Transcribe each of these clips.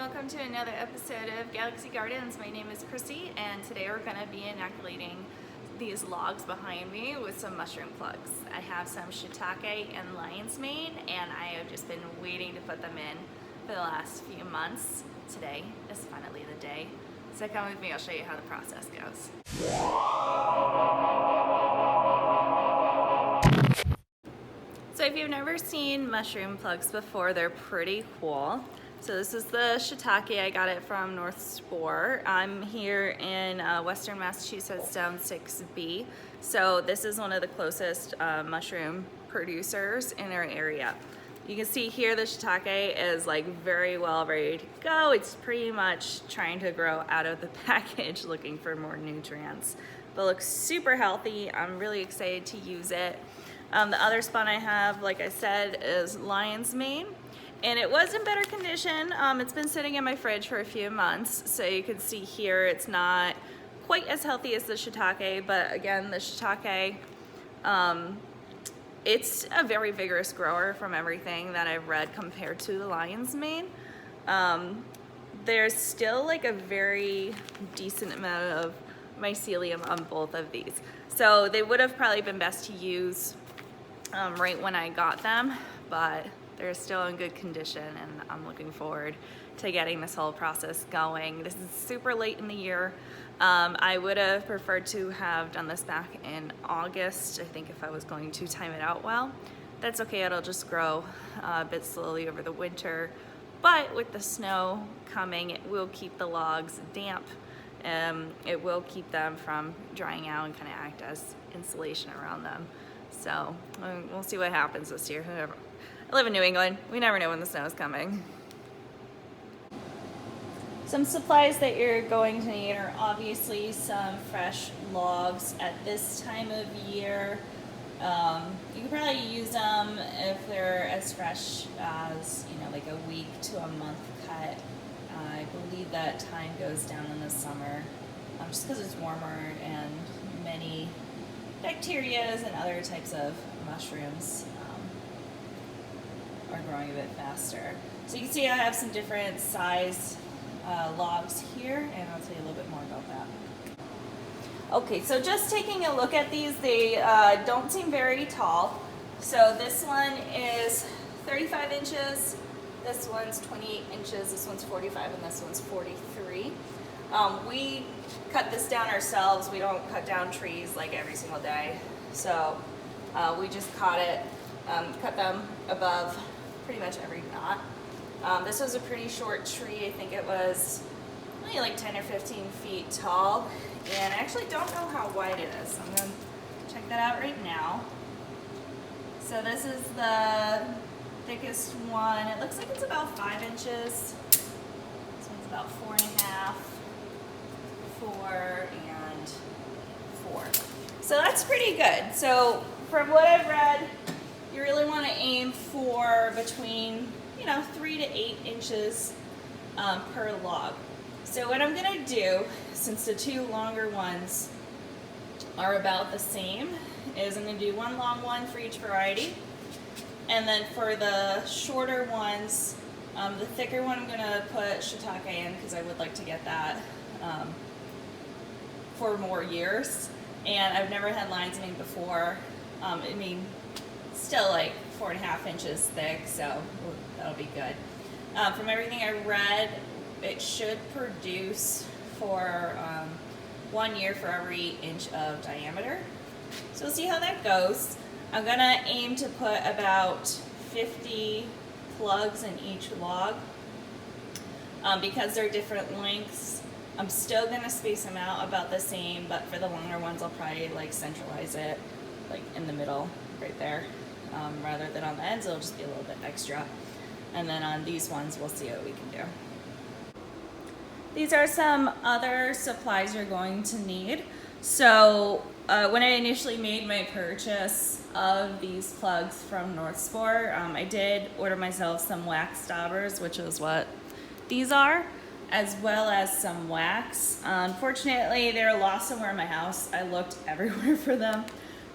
welcome to another episode of Galaxy Gardens. My name is Chrissy, and today we're going to be inoculating these logs behind me with some mushroom plugs. I have some shiitake and lion's mane, and I have just been waiting to put them in for the last few months. Today is finally the day. So come with me, I'll show you how the process goes. So if you've never seen mushroom plugs before, they're pretty cool. So this is the shiitake. I got it from North Spore. I'm here in Western Massachusetts, down 6B. So this is one of the closest mushroom producers in our area. You can see here the shiitake is like very well ready to go. It's pretty much trying to grow out of the package, looking for more nutrients. But it looks super healthy. I'm really excited to use it. The other spawn I have, like I said, is lion's mane. And it was in better condition. It's been sitting in my fridge for a few months. So you can see here, it's not quite as healthy as the shiitake, but again, the shiitake, it's a very vigorous grower from everything that I've read compared to the lion's mane. There's still like a very decent amount of mycelium on both of these. So they would have probably been best to use right when I got them, but they're still in good condition, and I'm looking forward to getting this whole process going. This is super late in the year. I would have preferred to have done this back in August, I think, if I was going to time it out well. That's okay, it'll just grow a bit slowly over the winter. But with the snow coming, it will keep the logs damp. It will keep them from drying out and kind of act as insulation around them. So we'll see what happens this year. I live in New England. We never know when the snow is coming. Some supplies that you're going to need are obviously some fresh logs at this time of year. You can probably use them if they're as fresh as, like a week to a month cut. I believe that time goes down in the summer just because it's warmer and many bacterias and other types of mushrooms are growing a bit faster. So you can see I have some different size logs here, and I'll tell you a little bit more about that. Okay, so just taking a look at these, they don't seem very tall. So this one is 35 inches, this one's 28 inches, this one's 45, and this one's 43. We cut this down ourselves. We don't cut down trees like every single day. So we just cut them above pretty much every knot. This was a pretty short tree. I think it was only like 10 or 15 feet tall. And I actually don't know how wide it is. So I'm going to check that out right now. So this is the thickest one. It looks like it's about 5 inches. This one's about 4.5, 4, and 4. So that's pretty good. So from what I've read, you really want to aim for between 3 to 8 inches per log. So what I'm going to do, since the two longer ones are about the same, is I'm going to do one long one for each variety. And then for the shorter ones, the thicker one, I'm going to put shiitake in because I would like to get that for more years. And I've never had lion's mane before. Still like 4.5 inches thick, so that'll be good. From everything I read, it should produce for 1 year for every inch of diameter. So we'll see how that goes. I'm gonna aim to put about 50 plugs in each log. Because they're different lengths, I'm still gonna space them out about the same, but for the longer ones, I'll probably like centralize it like in the middle, right there. Rather than on the ends, it'll just be a little bit extra. And then on these ones, we'll see what we can do. These are some other supplies you're going to need. So when I initially made my purchase of these plugs from North Spore, I did order myself some wax daubers, which is what these are, as well as some wax. Unfortunately, they're lost somewhere in my house. I looked everywhere for them.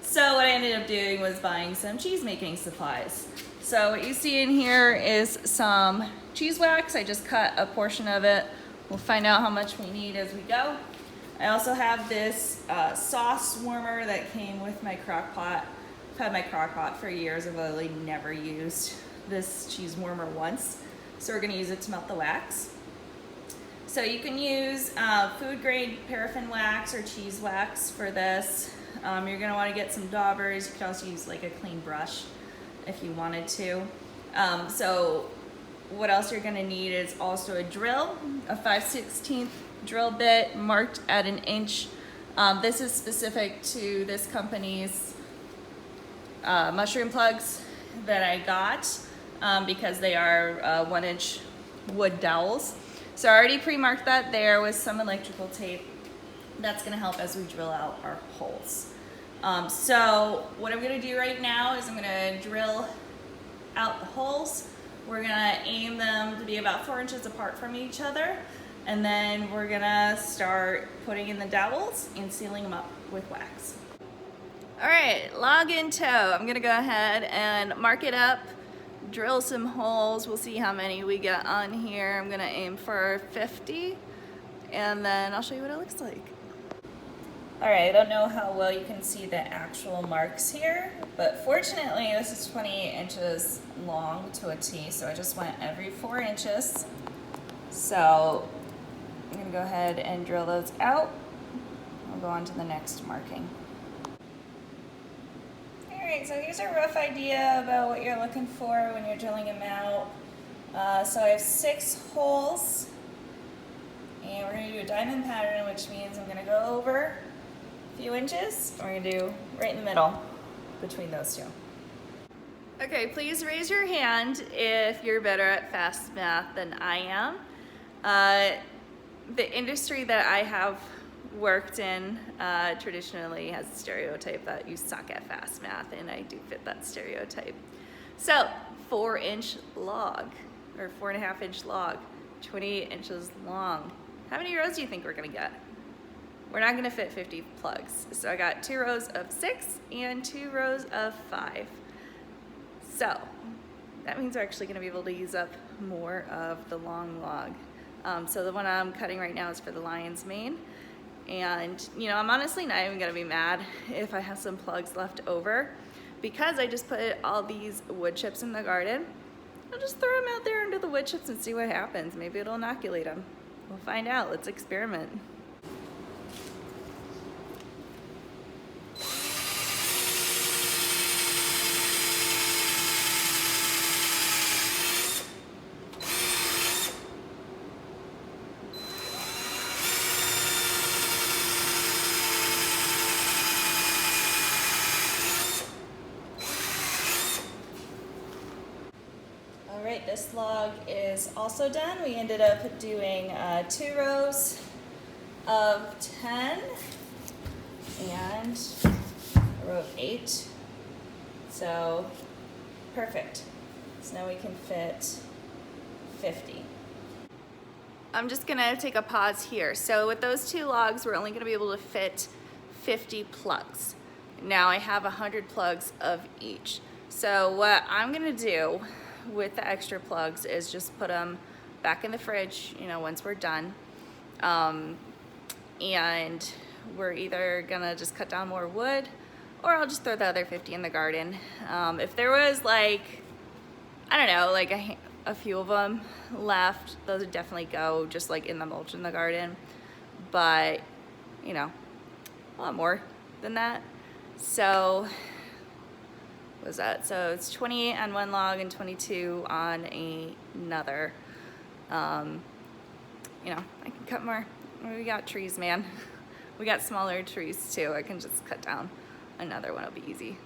So what I ended up doing was buying some cheese making supplies. So what you see in here is some cheese wax. I just cut a portion of it. We'll find out how much we need as we go. I also have this sauce warmer that came with my crock pot. I've had my crock pot for years. I've literally never used this cheese warmer once. So we're gonna use it to melt the wax. So you can use food grade paraffin wax or cheese wax for this. You're gonna wanna get some daubers. You can also use like a clean brush if you wanted to. So what else you're gonna need is also a drill, a 5/16 drill bit marked at 1 inch. This is specific to this company's mushroom plugs that I got because they are 1 inch wood dowels. So I already pre-marked that there with some electrical tape. That's gonna help as we drill out our holes. So what I'm gonna do right now is I'm gonna drill out the holes. We're gonna aim them to be about 4 inches apart from each other. And then we're gonna start putting in the dowels and sealing them up with wax. All right, log in tow. I'm gonna go ahead and mark it up, drill some holes. We'll see how many we get on here. I'm gonna aim for 50, and then I'll show you what it looks like. All right, I don't know how well you can see the actual marks here, but fortunately this is 28 inches long to a T, so I just went every 4 inches. So I'm gonna go ahead and drill those out. We'll go on to the next marking. All right, so here's a rough idea about what you're looking for when you're drilling them out. So I have 6 holes, and we're gonna do a diamond pattern, which means I'm gonna go over a few inches. We're gonna do right in the middle between those two. Okay, please raise your hand if you're better at fast math than I am. The industry that I have worked in traditionally has a stereotype that you suck at fast math, and I do fit that stereotype. So 4-inch log, or 4.5-inch log, 28 inches long. How many rows do you think we're gonna get? We're not gonna fit 50 plugs. So I got 2 rows of 6 and 2 rows of 5. So that means we're actually gonna be able to use up more of the long log. So the one I'm cutting right now is for the lion's mane. And you know, I'm honestly not even gonna be mad if I have some plugs left over, because I just put all these wood chips in the garden. I'll just throw them out there under the wood chips and see what happens. Maybe it'll inoculate them. We'll find out. Let's experiment. Alright, this log is also done. We ended up doing 2 rows of 10 and a row of 8. So perfect. So now we can fit 50. I'm just gonna take a pause here. So with those 2 logs, we're only gonna be able to fit 50 plugs. Now I have 100 plugs of each. So what I'm gonna do with the extra plugs is just put them back in the fridge, you know, once we're done. And we're either gonna just cut down more wood, or I'll just throw the other 50 in the garden. If there was like, I don't know, like a few of them left, those would definitely go just like in the mulch in the garden. But, you know, a lot more than that. So what was that? So it's 28 on one log and 22 on another. You know, I can cut more. We got trees, man. We got smaller trees too. I can just cut down another one. It'll be easy.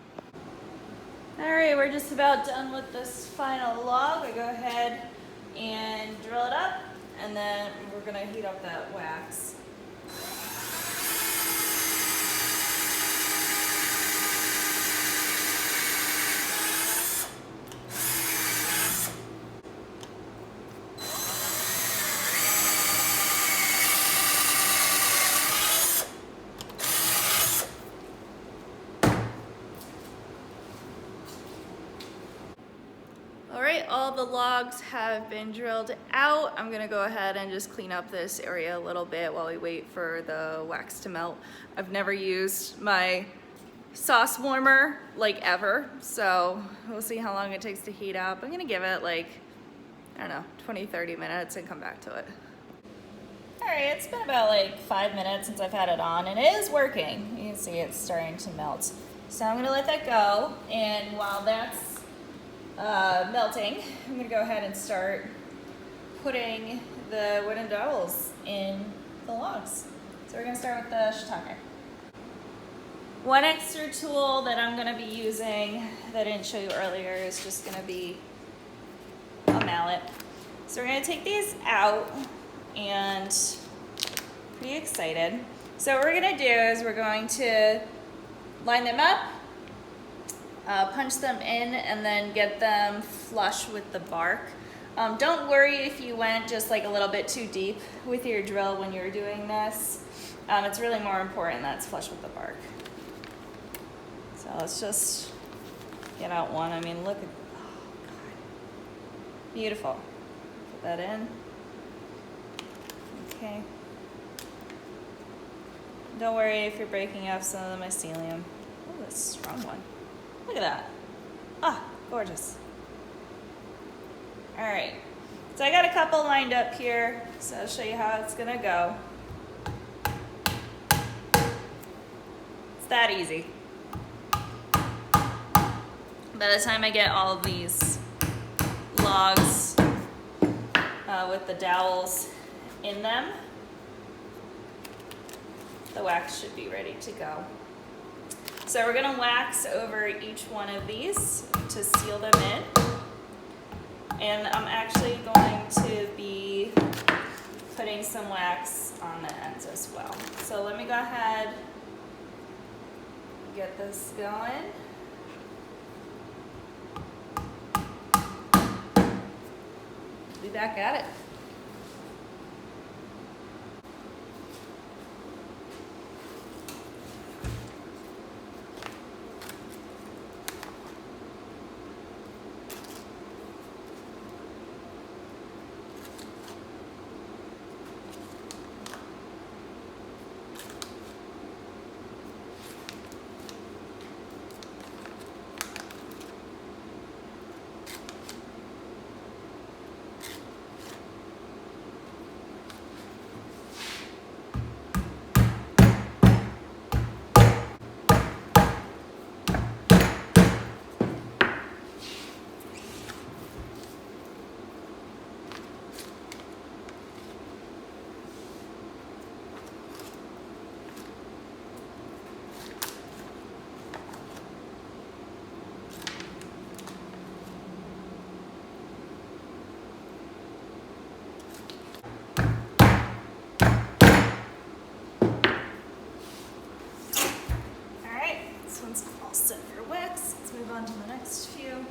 All right, we're just about done with this final log. I go ahead and drill it up, and then we're gonna heat up that wax. logs have been drilled out. I'm gonna go ahead and just clean up this area a little bit while we wait for the wax to melt. I've never used my sauce warmer like ever, so we'll see how long it takes to heat up. I'm gonna give it like, I don't know, 20-30 minutes and come back to it. All right, it's been about like 5 minutes since I've had it on, and it is working. You can see it's starting to melt. So I'm gonna let that go, and while that's melting, I'm gonna go ahead and start putting the wooden dowels in the logs. So we're gonna start with the shiitake. One extra tool that I'm gonna be using that I didn't show you earlier is just gonna be a mallet. So we're gonna take these out, and pretty excited. So what we're gonna do is we're going to line them up, punch them in, and then get them flush with the bark. Don't worry if you went just like a little bit too deep with your drill when you're doing this. It's really more important that it's flush with the bark. So let's just get out one. I mean, look at, oh God. Beautiful. Put that in. Okay. Don't worry if you're breaking up some of the mycelium. Oh, that's a strong one. Look at that. Ah, gorgeous. All right. So I got a couple lined up here, so I'll show you how it's gonna go. It's that easy. By the time I get all of these logs with the dowels in them, the wax should be ready to go. So we're gonna wax over each one of these to seal them in. And I'm actually going to be putting some wax on the ends as well. So let me go ahead and get this going. Be back at it. All set for wax. Let's move on to the next few.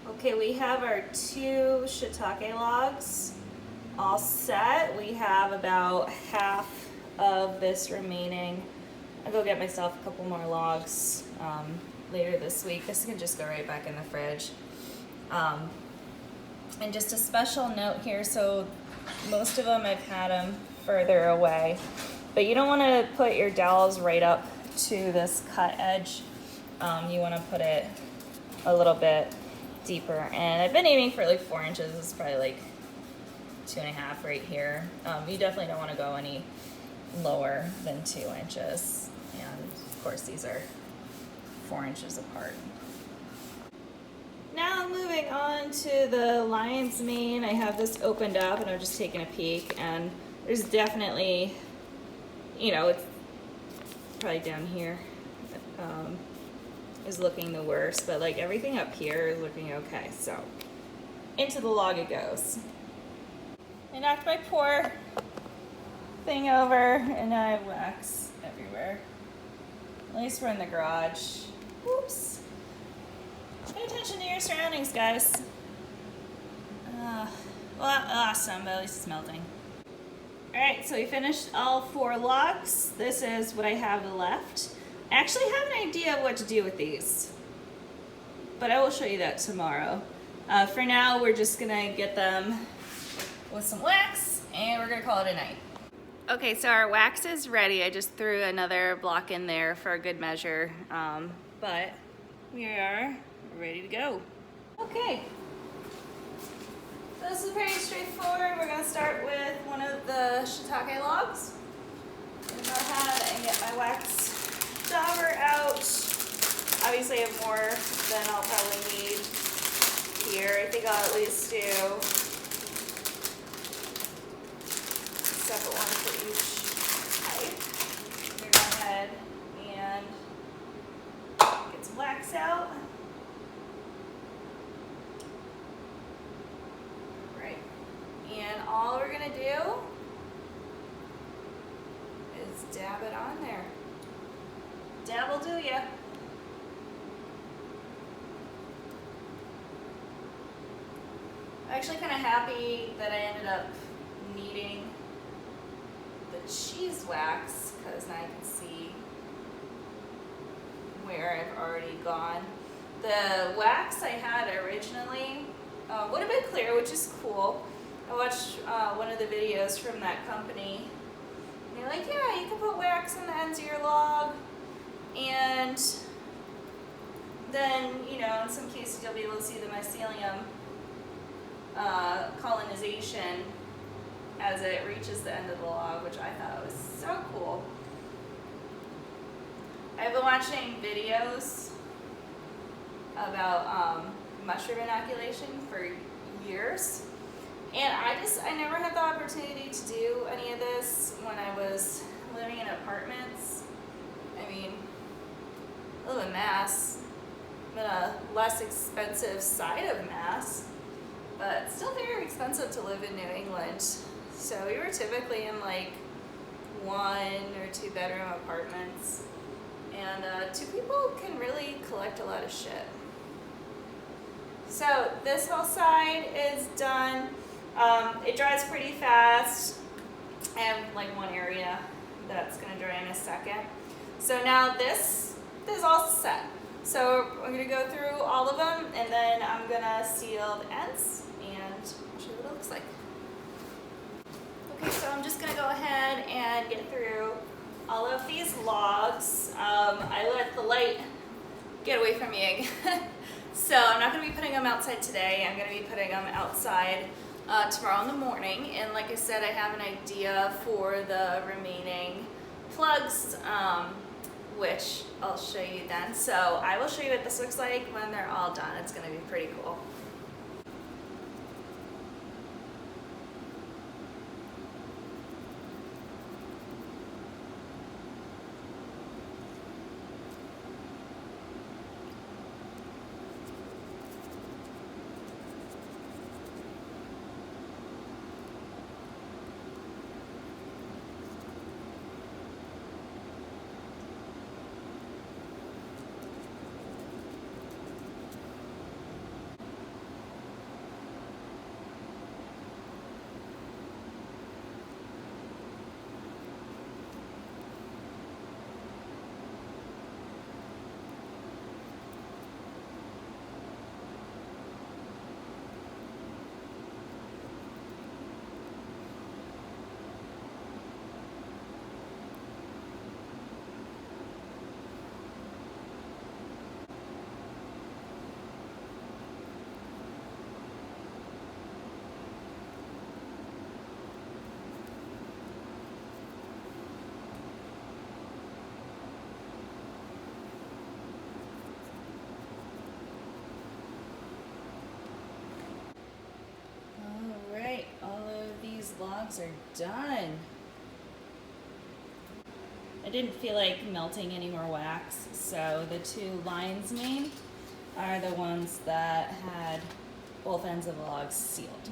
Okay, we have our 2 shiitake logs all set. We have about half of this remaining. I'll go get myself a couple more logs later this week. This can just go right back in the fridge. And just a special note here, so most of them I've had them further away, but you don't want to put your dowels right up to this cut edge. You want to put it a little bit deeper, and I've been aiming for like 4 inches. This is probably like 2.5 right here. You definitely don't want to go any lower than 2 inches. And of course these are 4 inches apart. Now moving on to the lion's mane. I have this opened up and I'm just taking a peek, and there's definitely, you know, it's probably down here is looking the worst, but like everything up here is looking okay. So into the log it goes. I knocked my pour thing over and I have wax everywhere. At least we're in the garage. Whoops. Pay attention to your surroundings, guys. Well, awesome, but at least it's melting. Alright, so we finished all 4 logs. This is what I have left. I actually have an idea of what to do with these, but I will show you that tomorrow. For now, we're just gonna get them with some wax, and we're gonna call it a night. Okay, so our wax is ready. I just threw another block in there for a good measure, but we are ready to go. Okay. This is pretty straightforward. We're going to start with one of the shiitake logs. I'm going to go ahead and get my wax dauber out. Obviously I have more than I'll probably need here. I think I'll at least do a separate one for each type. I'm going to go ahead and get some wax out. And all we're gonna do is dab it on there. Dab will do ya. I'm actually kind of happy that I ended up needing the cheese wax, because now you can see where I've already gone. The wax I had originally would have been clear, which is cool. I watched one of the videos from that company, and they're like, yeah, you can put wax on the ends of your log, and then, you know, in some cases you'll be able to see the mycelium colonization as it reaches the end of the log, which I thought was so cool. I've been watching videos about mushroom inoculation for years. And I never had the opportunity to do any of this when I was living in apartments. I mean, I live in Mass. I'm in a less expensive side of Mass, but still very expensive to live in New England. So we were typically in like 1 or 2 bedroom apartments. And 2 people can really collect a lot of shit. So this whole side is done. It dries pretty fast. I have like one area that's gonna dry in a second. So now this is all set. So I'm gonna go through all of them, and then I'm gonna seal the ends and I'll show you what it looks like. Okay, so I'm just gonna go ahead and get through all of these logs. I let the light get away from me again. So I'm not gonna be putting them outside today. I'm gonna be putting them outside tomorrow in the morning. And like I said, I have an idea for the remaining plugs, which I'll show you then. So I will show you what this looks like when they're all done. It's gonna be pretty cool. Logs are done. I didn't feel like melting any more wax, so the 2 lion's mane are the ones that had both ends of the logs sealed.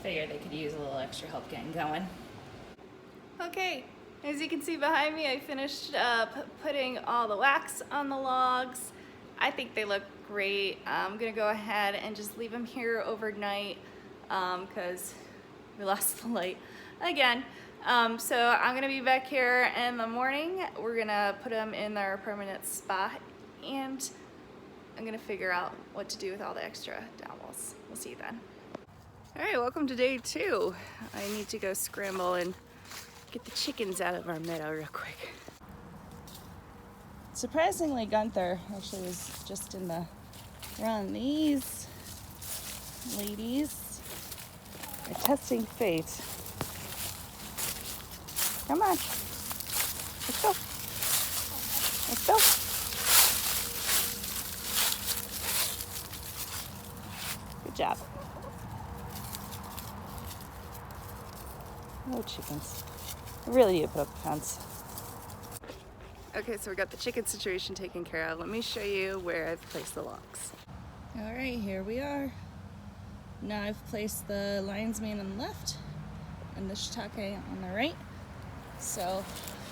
Figured they could use a little extra help getting going. Okay, As you can see behind me, I finished up putting all the wax on the logs. I think they look great. I'm gonna go ahead and just leave them here overnight because we lost the light again. So I'm gonna be back here in the morning. We're gonna put them in their permanent spot, and I'm gonna figure out what to do with all the extra dowels. We'll see you then. All right, welcome to day 2. I need to go scramble and get the chickens out of our meadow real quick. Surprisingly, Gunther actually was just in the run. These ladies are testing fate. Come on, let's go. Let's go. Good job. Oh, chickens. I really need to put up a fence. Okay, so we got the chicken situation taken care of. Let me show you where I've placed the logs. All right, here we are. Now I've placed the lion's mane on the left and the shiitake on the right. So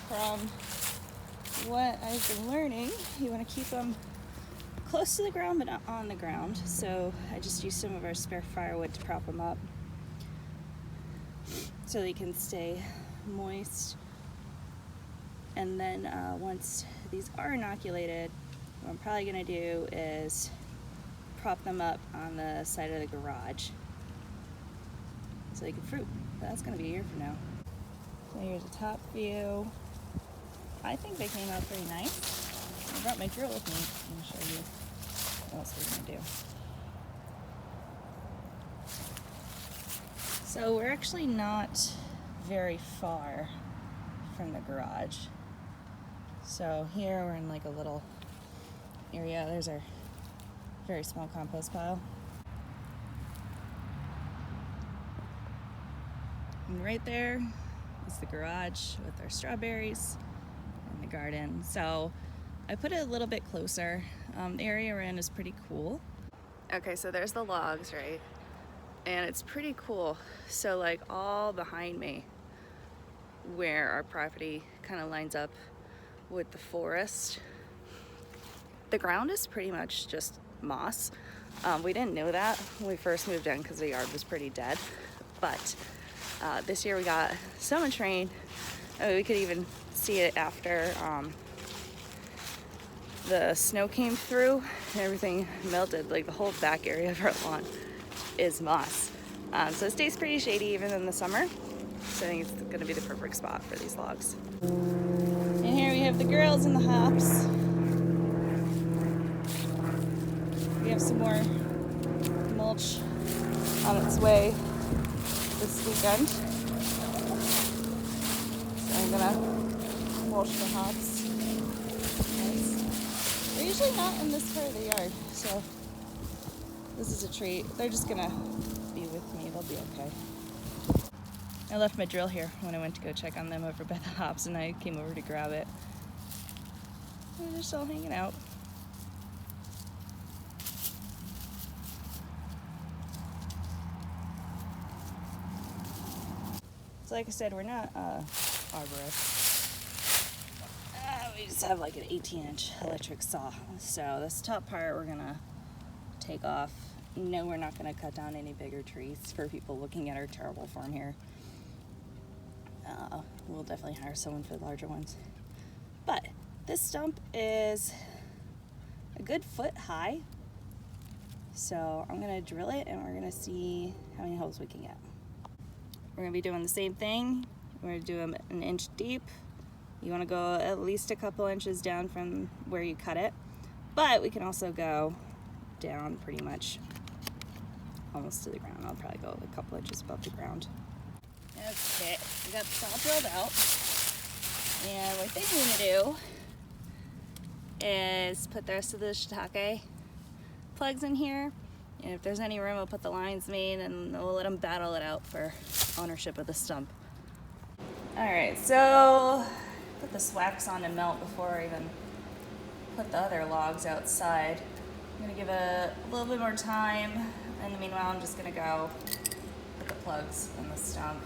from what I've been learning, you want to keep them close to the ground but not on the ground. So I just used some of our spare firewood to prop them up so they can stay moist. And then once these are inoculated, what I'm probably gonna do is prop them up on the side of the garage so they can fruit. But that's gonna be a year from now. So here's a top view. I think they came out pretty nice. I brought my drill with me. I'm gonna show you what else we're gonna do. So we're actually not very far from the garage. So here we're in like a little area. There's our very small compost pile. And right there is the garage with our strawberries and the garden. So I put it a little bit closer. The area we're in is pretty cool. Okay, so there's the logs, right? And it's pretty cool. So like all behind me, where our property kind of lines up with the forest, the ground is pretty much just moss. We didn't know that when we first moved in because the yard was pretty dead, but this year we got so much rain. I mean, we could even see it after the snow came through and everything melted. Like the whole back area of our lawn is moss. So it stays pretty shady even in the summer. So I think it's gonna be the perfect spot for these logs. And here we have the girls in the hops. We have some more mulch on its way this weekend. So I'm gonna mulch the hops. Nice. They're usually not in this part of the yard, so this is a treat. They're just gonna be with me. They'll be okay. I left my drill here when I went to go check on them over by the hops, and I came over to grab it. They're just all hanging out. So like I said, we're not arborists. We just have like an 18-inch electric saw. So this top part we're gonna take off. No, we're not gonna cut down any bigger trees for people looking at our terrible farm here. We'll definitely hire someone for the larger ones. But this stump is a good foot high. So I'm gonna drill it and we're gonna see how many holes we can get. We're gonna be doing the same thing. We're gonna do them an inch deep. You wanna go at least a couple inches down from where you cut it. But we can also go down pretty much almost to the ground. I'll probably go a couple inches above the ground. Okay, we got the saw drilled out. And what I think we're gonna do is put the rest of the shiitake plugs in here. And if there's any room, we'll put the lion's mane and we'll let them battle it out for ownership of the stump. All right, so put this wax on to melt before I even put the other logs outside. I'm gonna give it a little bit more time. In the meanwhile, I'm just gonna go put the plugs in the stump.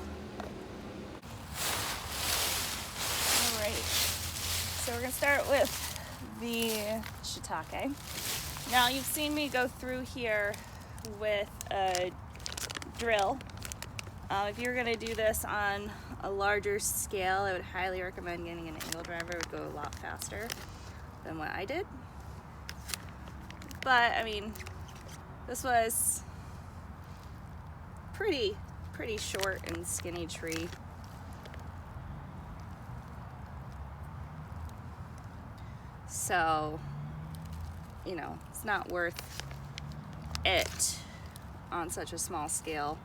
right, so we're gonna start with the shiitake. Now you've seen me go through here with a drill. If you're gonna do this on a larger scale, I would highly recommend getting an angle driver. It would go a lot faster than what I did. But I mean, this was pretty short and skinny tree. So, you know, it's not worth it on such a small scale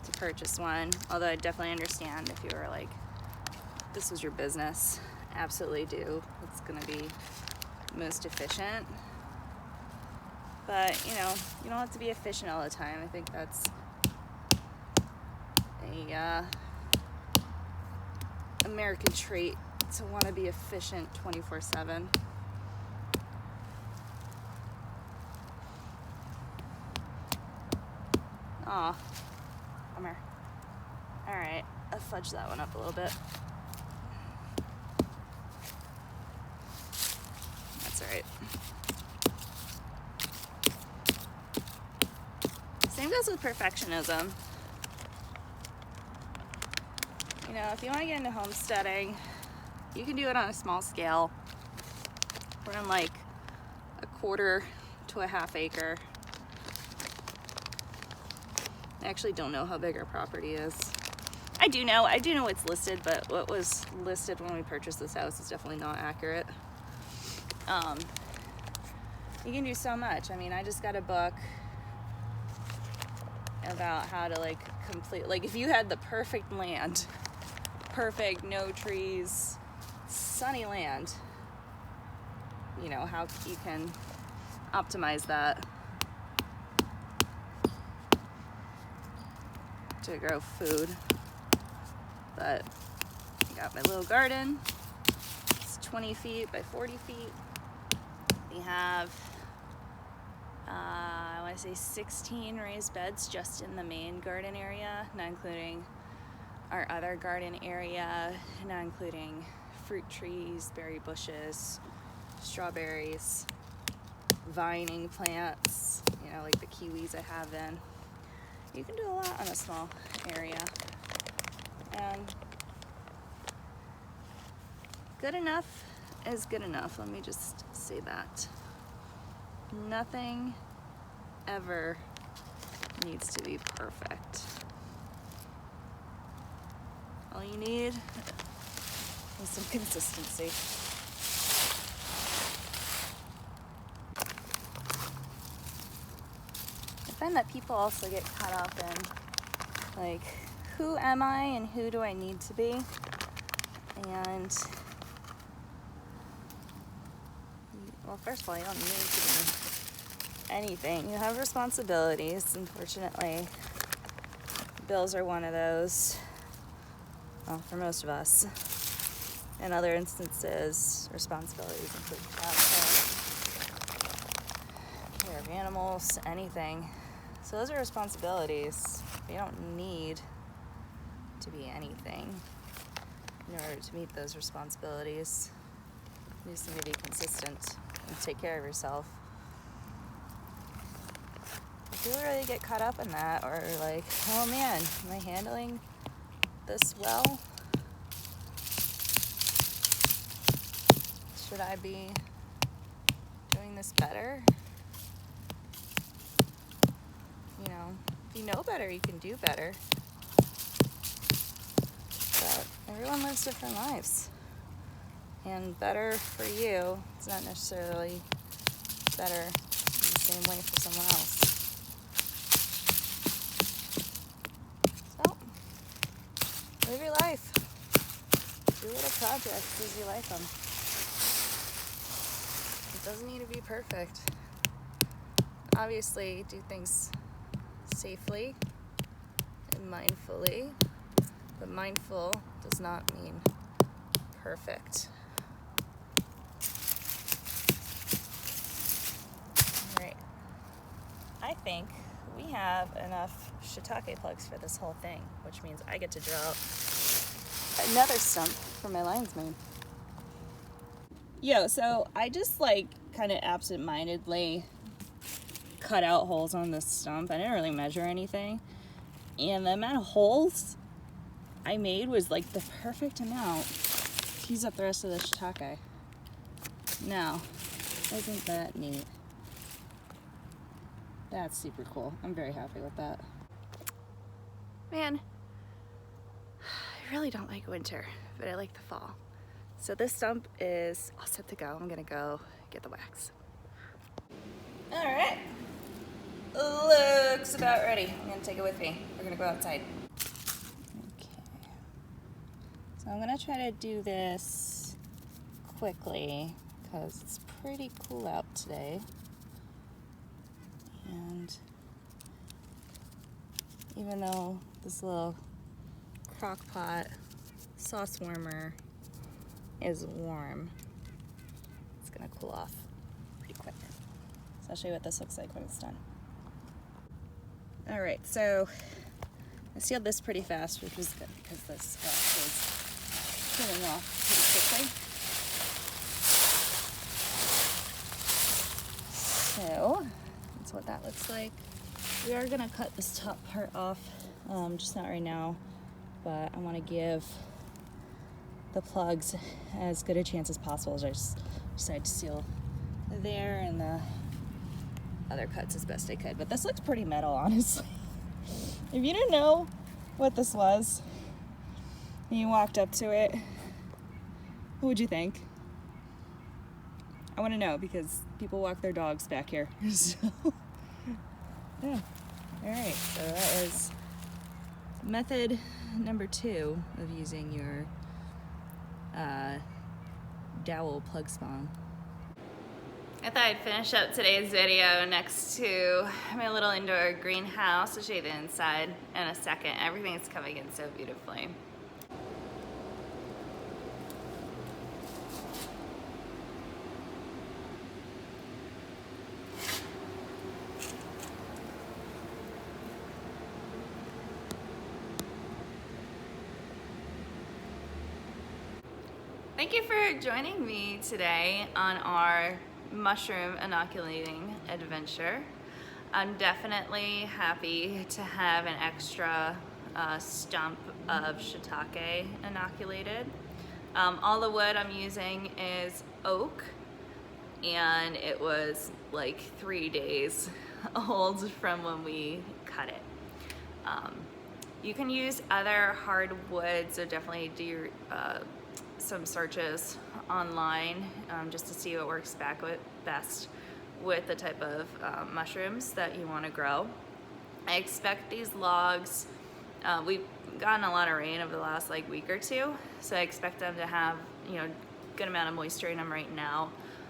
to purchase one. Although I definitely understand if you were like, this was your business, absolutely do. It's gonna be most efficient. But, you know, you don't have to be efficient all the time. I think that's a American trait, to want to be efficient 24/7. Aw, come here. All right, I'll fudge that one up a little bit. That's all right. Same goes with perfectionism. You know, if you want to get into homesteading, you can do it on a small scale. We're in like a 1/4 to a 1/2 acre. I actually don't know how big our property is. I do know it's listed, but what was listed when we purchased this house is definitely not accurate. You can do so much. I mean, I just got a book about how to like complete, like if you had the perfect land, perfect, no trees, sunny land, you know, how you can optimize that to grow food. But I got my little garden. It's 20 feet by 40 feet. We have I want to say 16 raised beds just in the main garden area, not including our other garden area, not including fruit trees, berry bushes, strawberries, vining plants, you know, like the kiwis I have in. You can do a lot on a small area. And good enough is good enough. Let me just say that. Nothing ever needs to be perfect. All you need is some consistency. I find that people also get caught up in, like, who am I and who do I need to be? And, well, first of all, you don't need to be anything. You have responsibilities, unfortunately. Bills are one of those, well, for most of us. In other instances, responsibilities include childcare, care of animals, anything. So those are responsibilities. You don't need to be anything in order to meet those responsibilities. You just need to be consistent and take care of yourself. People really get caught up in that, or like, oh man, am I handling this well? Should I be doing this better? You know, if you know better, you can do better. But everyone lives different lives. And better for you, it's not necessarily better in the same way for someone else. So, live your life. Do little projects as you like them. It doesn't need to be perfect. Obviously, do things safely and mindfully, but mindful does not mean perfect. All right. I think we have enough shiitake plugs for this whole thing, which means I get to draw out another stump for my lion's mane. Yo, so I just like kind of absent-mindedly cut out holes on this stump. I didn't really measure anything. And the amount of holes I made was like the perfect amount to use up the rest of the shiitake. Now, isn't that neat? That's super cool. I'm very happy with that. Man, I really don't like winter, but I like the fall. So this stump is all set to go. I'm gonna go get the wax. All right. Looks about ready. I'm gonna take it with me. We're gonna go outside. Okay. So I'm gonna try to do this quickly because it's pretty cool out today. And even though this little crock pot sauce warmer is warm, it's gonna cool off pretty quick. So I'll show you what this looks like when it's done. All right, so I sealed this pretty fast, which was good because this wax is peeling off pretty quickly. So that's what that looks like. We are gonna cut this top part off, just not right now, but I wanna give the plugs as good a chance as possible. So I just decided to seal there and the other cuts as best I could. But this looks pretty metal, honestly. If you didn't know what this was and you walked up to it, what would you think? I want to know because people walk their dogs back here. So, yeah. All right, so that is method number 2 of using your dowel plug spawn. I thought I'd finish up today's video next to my little indoor greenhouse. I'll show you the inside in a second. Everything's coming in so beautifully. Thank you for joining me today on our mushroom inoculating adventure. I'm definitely happy to have an extra stump of shiitake inoculated. All the wood I'm using is oak, and it was like 3 days old from when we cut it. You can use other hardwoods, so definitely do some searches online just to see what works best with the type of mushrooms that you want to grow. I expect these logs, we've gotten a lot of rain over the last like week or two, so I expect them to have, you know, good amount of moisture in them right now.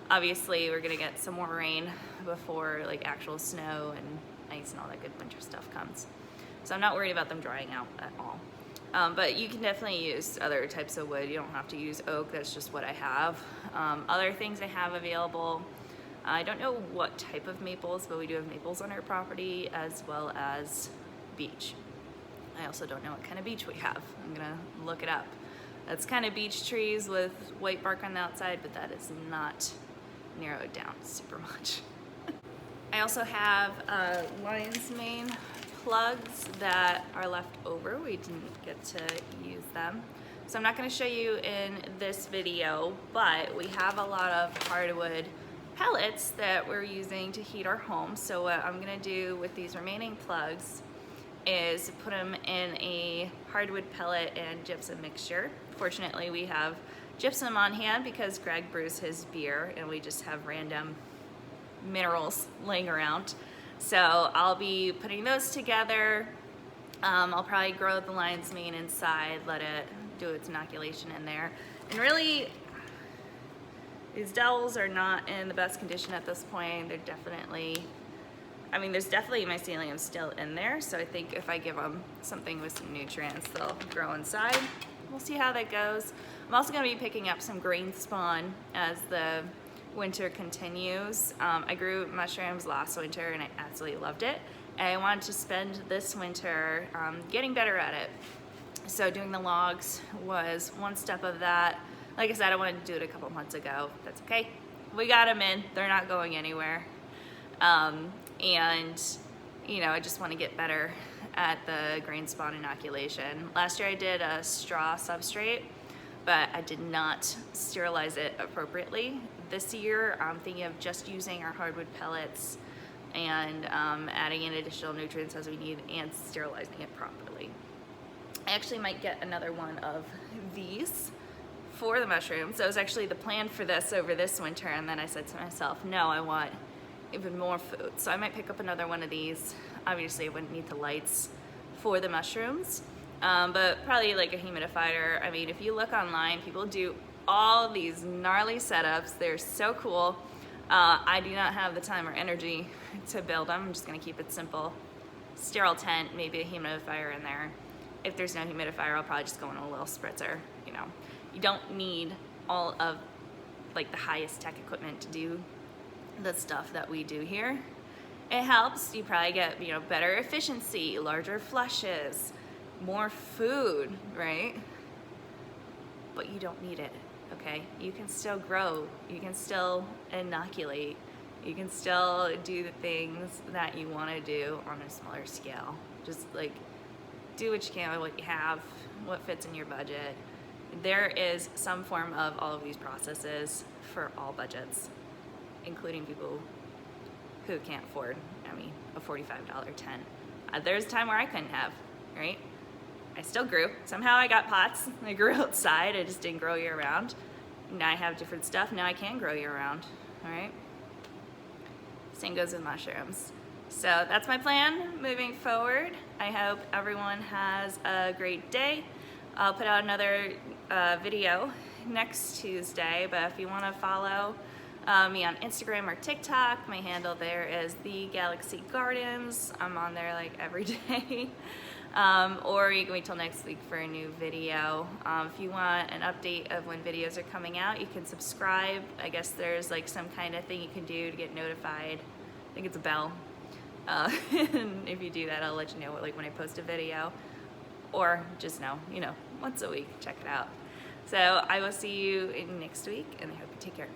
Obviously we're gonna get some more rain before like actual snow and ice and all that good winter stuff comes. So I'm not worried about them drying out at all. But you can definitely use other types of wood. You don't have to use oak, that's just what I have. Other things I have available, I don't know what type of maples, but we do have maples on our property as well as beech. I also don't know what kind of beech we have. I'm gonna look it up. That's kind of beech trees with white bark on the outside, but that is not narrowed down super much. I also have lion's mane plugs that are left over. We didn't get to use them. So I'm not going to show you in this video, but we have a lot of hardwood pellets that we're using to heat our home. So what I'm going to do with these remaining plugs is put them in a hardwood pellet and gypsum mixture. Fortunately, we have gypsum on hand because Greg brews his beer and we just have random minerals laying around. So I'll be putting those together. I'll probably grow the lion's mane inside, let it do its inoculation in there. And really, these dowels are not in the best condition at this point. They're definitely, I mean, there's definitely mycelium still in there. So I think if I give them something with some nutrients, they'll grow inside. We'll see how that goes. I'm also gonna be picking up some grain spawn as the winter continues. I grew mushrooms last winter and I absolutely loved it. And I wanted to spend this winter getting better at it. So doing the logs was one step of that. Like I said, I wanted to do it a couple months ago. That's okay. We got them in. They're not going anywhere. And, you know, I just want to get better at the grain spawn inoculation. Last year I did a straw substrate, but I did not sterilize it appropriately. This year I'm thinking of just using our hardwood pellets and adding in additional nutrients as we need and sterilizing it properly. I actually might get another one of these for the mushrooms. That was actually the plan for this over this winter, and then I said to myself, no, I want even more food. So I might pick up another one of these. Obviously I wouldn't need the lights for the mushrooms, but probably like a humidifier. I mean, if you look online, people do all these gnarly setups. They're so cool. I do not have the time or energy to build them. I'm just gonna keep it simple. Sterile tent, maybe a humidifier in there. If there's no humidifier, I'll probably just go in a little spritzer. You know, you don't need all of like the highest tech equipment to do the stuff that we do here. It helps. You probably get, you know, better efficiency, larger flushes, more food, right? But you don't need it, okay? You can still grow. You can still inoculate. You can still do the things that you want to do on a smaller scale. Just like do what you can with what you have, what fits in your budget. There is some form of all of these processes for all budgets, including people who can't afford, I mean, a $45 tent. There's a time where I couldn't have, right? I still grew. Somehow I got pots. I grew outside. I just didn't grow year round. Now I have different stuff. Now I can grow year round, all right? Same goes with mushrooms. So that's my plan moving forward. I hope everyone has a great day. I'll put out another video next Tuesday, but if you want to follow me on Instagram or TikTok, my handle there is The Galaxy Gardens. I'm on there like every day. Or you can wait till next week for a new video. If you want an update of when videos are coming out, you can subscribe. I guess there's like some kind of thing you can do to get notified. I think it's a bell. And if you do that, I'll let you know like when I post a video, or just know, you know, once a week, check it out. So I will see you next week, and I hope you take care.